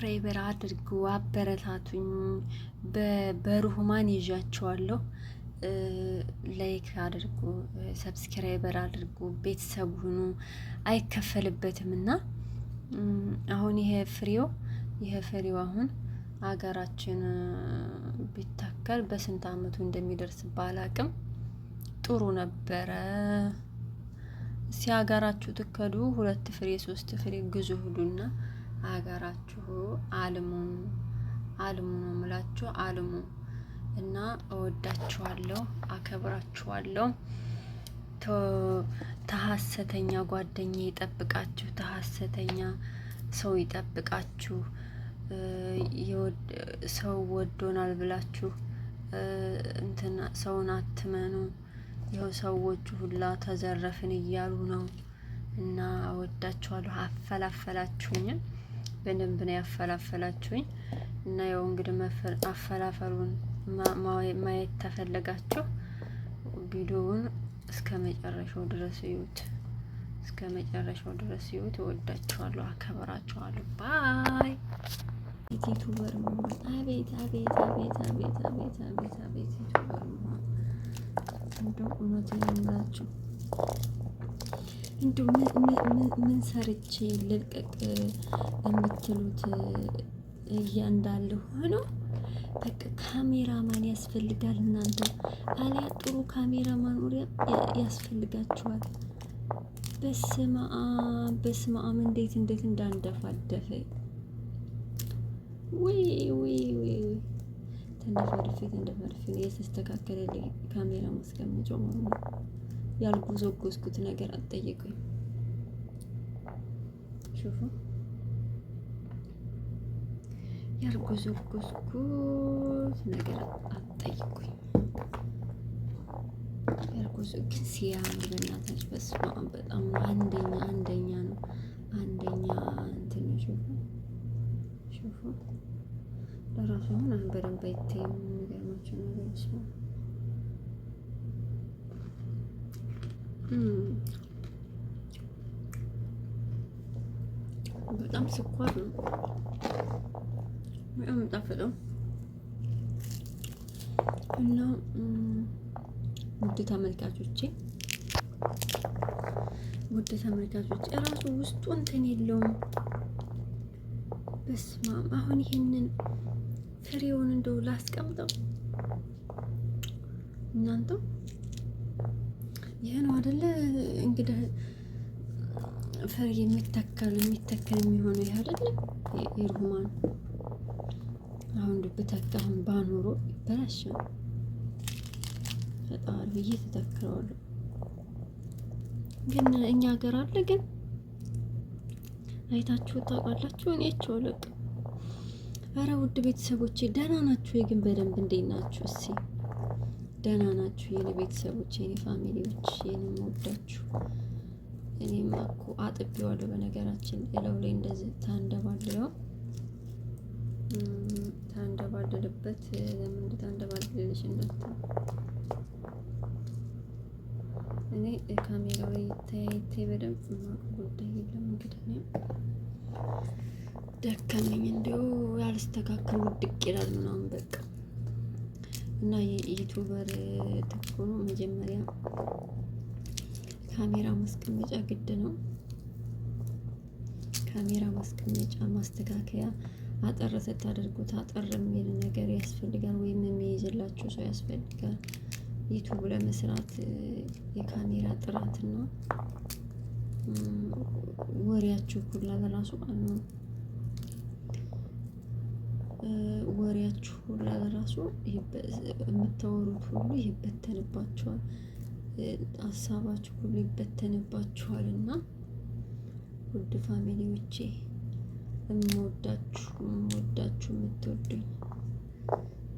ሰብስክራይበር አድርጉ፣ አበረታቱኝ። በሩህማን ይዣቸዋለሁ። ላይክ አድርጉ፣ ሰብስክራይበር አድርጉ፣ ቤተሰብ ሁኑ። አይከፈልበትም እና አሁን ይሄ ፍሬው አሁን አገራችን ቢታከል በስንት አመቱ እንደሚደርስ ባላቅም ጥሩ ነበረ። ሲያገራችሁ ትከዱ 2 ፍሬ 3 ፍሬ ግዙ ሁሉና አገራችሁ አልሙ ነው የምላችሁ። አልሙ እና እወዳችኋለሁ፣ አከብራችኋለሁ። ተሐሰተኛ ጓደኛ ይጠብቃችሁ፣ ተሐሰተኛ ሰው ይጠብቃችሁ። ሰው ወዶናል ብላችሁ እንትና ሰውን አትመኑ። ይኸው ሰዎቹ ሁላ ተዘረፍን እያሉ ነው። እና እወዳችኋለሁ። አፈላፈላችሁኝ፣ በደንብ ነው ያፈላፈላችሁኝ። እና ያው እንግዲህ አፈላፈሉን ማየት ተፈለጋችሁ ቪዲዮውን እስከ መጨረሻው ድረስ እዩት፣ እስከ መጨረሻው ድረስ እዩት። እወዳችኋለሁ፣ አከብራችኋለሁ። ባይ ዩቲዩበር መሆን አቤት አቤት አቤት አቤት አቤት አቤት አቤት ዩቲዩበር መሆን እንደው እውነቴን የምላችሁ እንደው ምን ሰርቼ ልልቀቅ የምትሉት እያንዳለ ሆኖ በቃ ካሜራማን ያስፈልጋል። እናንተ አሊያ ጥሩ ካሜራማን ያስፈልጋችኋል። በስመ አብ እንዴት እንዳንደፋደፈ ወይ ተንደፋድፌ የተስተካከለ ካሜራ ማስቀመጫው ማለት ነው። ያልጎዘጎዝኩት ነገር አትጠይቁኝ። ሹፉ ያልጎዘጎዝኩት ነገር አትጠይቁኝ። ግን ሲያምር በእናታችሁ በስመ አብ በጣም አንደኛ ነው። አንደኛ እንትን ሹፉ ለራሱ አሁን በደንብ አይታይም። የሚገርማቸው ነገሮች ነው። በጣም ስኳር ነው። በጣም ጣፍጠው እና ውድ ተመልካቾቼ እራሱ ውስጡ እንትን የለውም። በስመ አብ አሁን ይሄንን ፍሬውን እንደው ላስቀምጠው እናንተ ይሄ ነው አይደለ? እንግዲህ ፍሬ የሚተከል የሚሆነው ይሄ አይደለ? የሩህማን አሁን ብተካም ባኖሮ ይበላሻል። ፈጣሪ ብዬ ተተክረዋለሁ። ግን እኛ ሀገር አለ። ግን አይታችሁ ታውቃላችሁ? እኔ አይቼዋለሁ። ኧረ ውድ ቤተሰቦቼ ደህና ናችሁ? ግን በደንብ እንዴት ናችሁ? እስኪ ደህና ናችሁ? የኔ ቤተሰቦች፣ የኔ ፋሚሊዎች፣ የኔ የምወዳችሁ። እኔማ እኮ አጥቤዋለሁ። በነገራችን እለው ላይ እንደዚህ ታንደባለልበት ለምን ታንደባለልሽ እንዳትሉ። እኔ ካሜራው ላይ ይታይ በደንብ ማቆም ጉዳይ የለም። እንግዲህ ነው ደከመኝ እንዲሁ ያልስተካከል ውድቅ ይላል ምናምን በቃ። እና የዩቲዩበር ተኮኑ መጀመሪያ ካሜራ ማስቀመጫ ግድ ነው። ካሜራ ማስቀመጫ ማስተካከያ አጠር ስታደርጉት አጠር የሚል ነገር ያስፈልጋል፣ ወይም የሚይዝላችሁ ሰው ያስፈልጋል። ዩቲዩብ ለመስራት የካሜራ ጥራትና ወሬያችሁ ሁላ ለራሱ ነው። ወሬያችሁ ሁላ ለራሱ የምታወሩት ሁሉ ይበተንባችኋል። ሀሳባችሁ ሁሉ ይበተንባችኋል። እና ውድ ፋሚሊዎቼ የምወዳችሁ የምትወዱኝ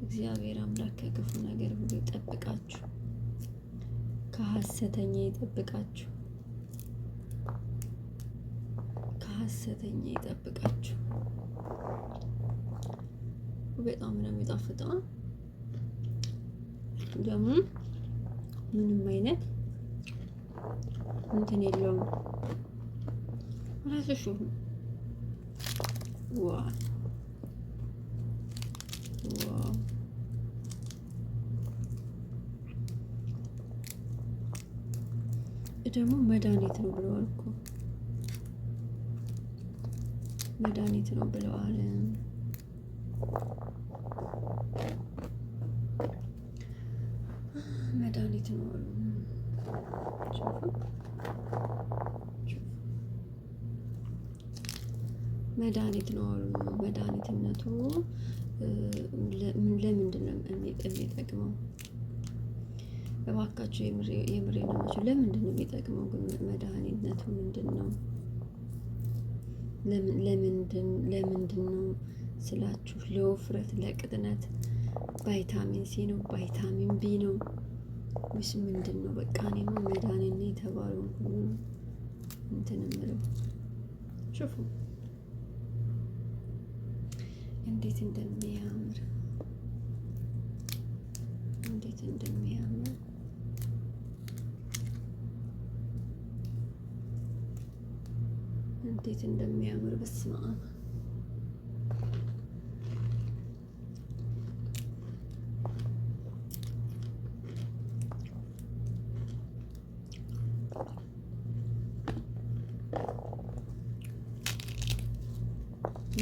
እግዚአብሔር አምላክ ከክፉ ነገር ሁሉ ይጠብቃችሁ፣ ከሐሰተኛ ይጠብቃችሁ፣ ከሐሰተኛ ይጠብቃችሁ። በጣም ነው የሚጣፍጠው። ደግሞ ምንም አይነት እንትን የለውም። ራስሽ ዋ ደግሞ መድኃኒት ነው ብለዋል እኮ መድኃኒት ነው ብለዋል። መድኃኒት ነው አሉ። መድኃኒት ነው አሉ። መድኃኒትነቱ ለምንድን ነው የሚጠቅመው? እባካችሁ የምሬ ነው። ለምንድን ነው የሚጠቅመው ግን መድኃኒትነቱ ምንድን ነው? ለምንድን ነው ስላችሁ፣ ለውፍረት፣ ለቅጥነት፣ ቫይታሚን ሲ ነው፣ ቫይታሚን ቢ ነው ወይስ ምንድን ነው? በቃ እኔማ መድኃኒት ነው የተባለውን ሁሉ እንትን እምለው። ሹፉ እንዴት እንደሚያምር እንዴት እንደሚያምር እንዴት እንደሚያምር በስመ አብ።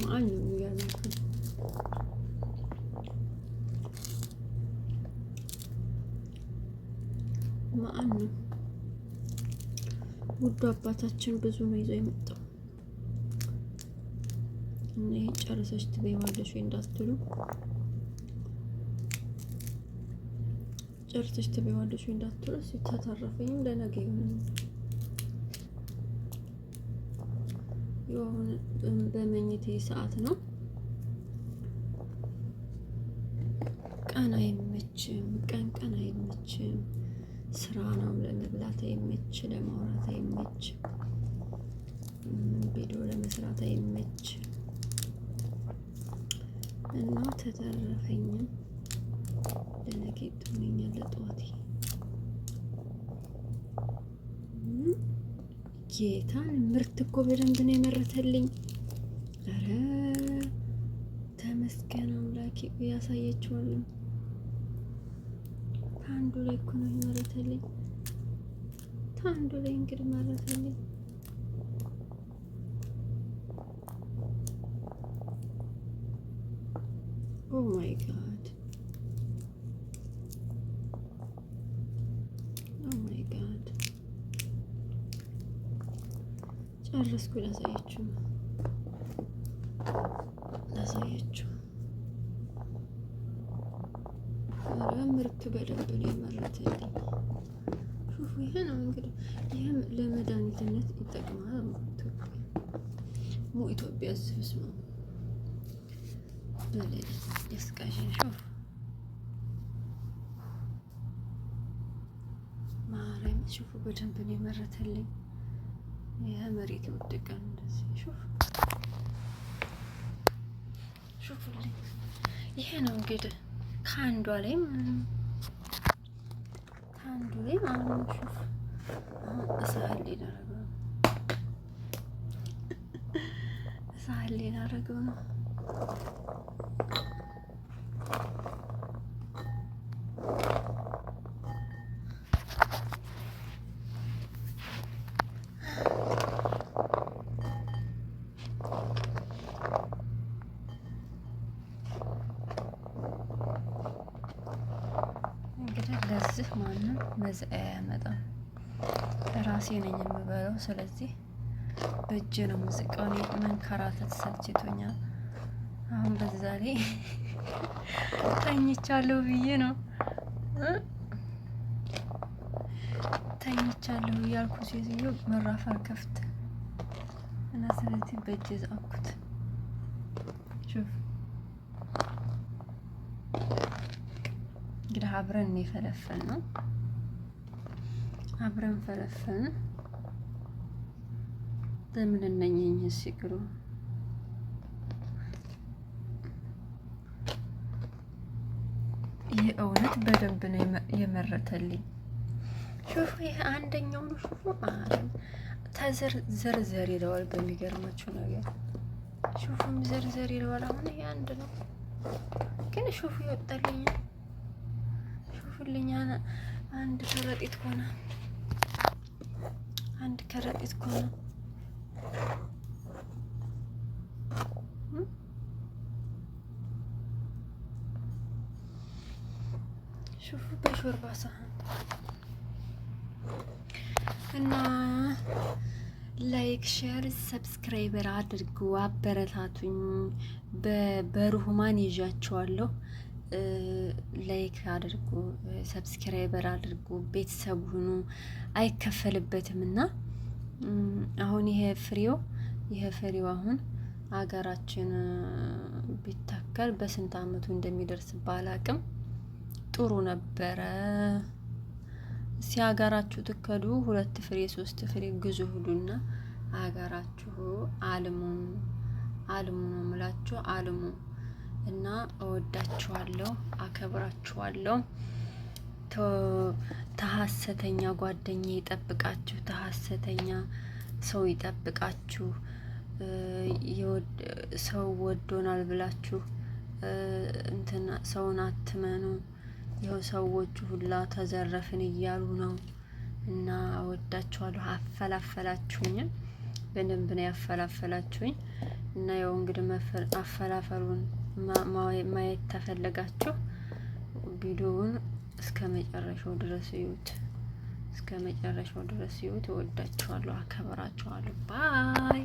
ማን ነው የሚገርማችሁ? ማን ነው ውዱ አባታችን ብዙ ነው ይዞ የመጣው። እኔ ጨርሰሽ ትበይዋለሽ ወይ እንዳትሉ፣ ጨርሰሽ ትበይዋለሽ ወይ እንዳትሉ። ሲተረፈኝም ለነገ ይሆናል። የሆነ በመኝቴ ሰዓት ነው። ቀን አይመችም፣ ቀን አይመችም። ስራ ነው፣ ለመብላት አይመች፣ ለማውራት አይመች፣ ቪዲዮ ለመስራት አይመች እና ተተረፈኝም ለነገ ጥሩኛል ለጠዋቴ ጌታን ምርት እኮ በደንብ ነው የመረተልኝ። ኧረ ተመስገን አምላኬ። ያሳየችዋለሁ ታንዱ ላይ እኮ ነው የመረተልኝ። ታንዱ ላይ እንግዲህ መረተልኝ። ኦ ማይ ጋድ ኦ ማይ ጋድ። ጨረስኩ። ላሳያችሁ። ኧረ ምርት በደንብ ነው የመረተልኝ። ሹፉ ይሄ ነው እንግዲህ። ይህም ለመድኃኒትነት ይጠቅማል። ኢትዮጵያ ዝብስ ነው በሌሊት ያስቃዥን። ሹፍ ማርያም ሹፉ በደንብ ነው የመረተልኝ። ይሄ መሬት የወደቀ ነው እንደዚህ። ሹፉልኝ። ይሄ ነው እንግዲህ ከአንዷ ላይ ማለት ነው። ሹፍ ሳህል ላደረገው ነው። እንግዲህ ለዚህ ማንም መዝአ ያመጣም ራሴ ነኝ የምበለው። ስለዚህ በእጅ ነው ሙዚቃው። እኔ መንከራተት ሰልችቶኛል። አሁን በዛ ላይ ተኝቻለሁ ብዬ ነው ተኝቻለሁ እያልኩ ሴትዮ መራፋር ከፍት እና ስለዚህ በእጅ ዛኩት። ሹፍ እንግዲህ አብረን የፈለፈል ነው። አብረን ፈለፈልን። ለምን እነኝኝ ሲግሩ ይህ እውነት በደንብ ነው የመረተልኝ። ሹፉ ይሄ አንደኛው ነው። ሹፉ ማለም ዘርዘር ይለዋል። በሚገርማችሁ ነገር ሹፉም ዘርዘር ይለዋል። አሁን ይሄ አንድ ነው ግን ሹፉ ይወጣልኝ። ሹፉልኝ አንድ ከረጢት ሆነ። አንድ ከረጢት ከሆነ ሹፉ በሾርባ ሳህን እና ላይክ ሼር ሰብስክራይበር አድርጉ፣ አበረታቱኝ። በሩህማን ይዣቸዋለሁ። ላይክ አድርጉ፣ ሰብስክራይበር አድርጉ፣ ቤተሰብ ሁኑ። አይከፈልበትም እና አሁን ይሄ ፍሬው አሁን ሀገራችን ቢታከል በስንት አመቱ እንደሚደርስ ባላቅም ጥሩ ነበረ። ሲያጋራችሁ ትከዱ 2 ፍሬ 3 ፍሬ ግዙ ሁሉና አጋራችሁ አልሙ ነው የምላችሁ። አልሙ እና እወዳችኋለሁ፣ አከብራችኋለሁ። ተሐሰተኛ ጓደኛ ይጠብቃችሁ፣ ተሐሰተኛ ሰው ይጠብቃችሁ። ሰው ወዶናል ብላችሁ እንትና ሰውን አትመኑ። ይኸው ሰዎቹ ሁላ ተዘረፍን እያሉ ነው። እና እወዳችኋለሁ። አፈላፈላችሁኝ፣ በደንብ ነው ያፈላፈላችሁኝ። እና ያው እንግዲህ አፈላፈሉን ማየት ተፈለጋችሁ ቪዲዮውን እስከ መጨረሻው ድረስ እዩት። እስከ መጨረሻው ድረስ እዩት። እወዳችኋለሁ፣ አከብራችኋለሁ። ባይ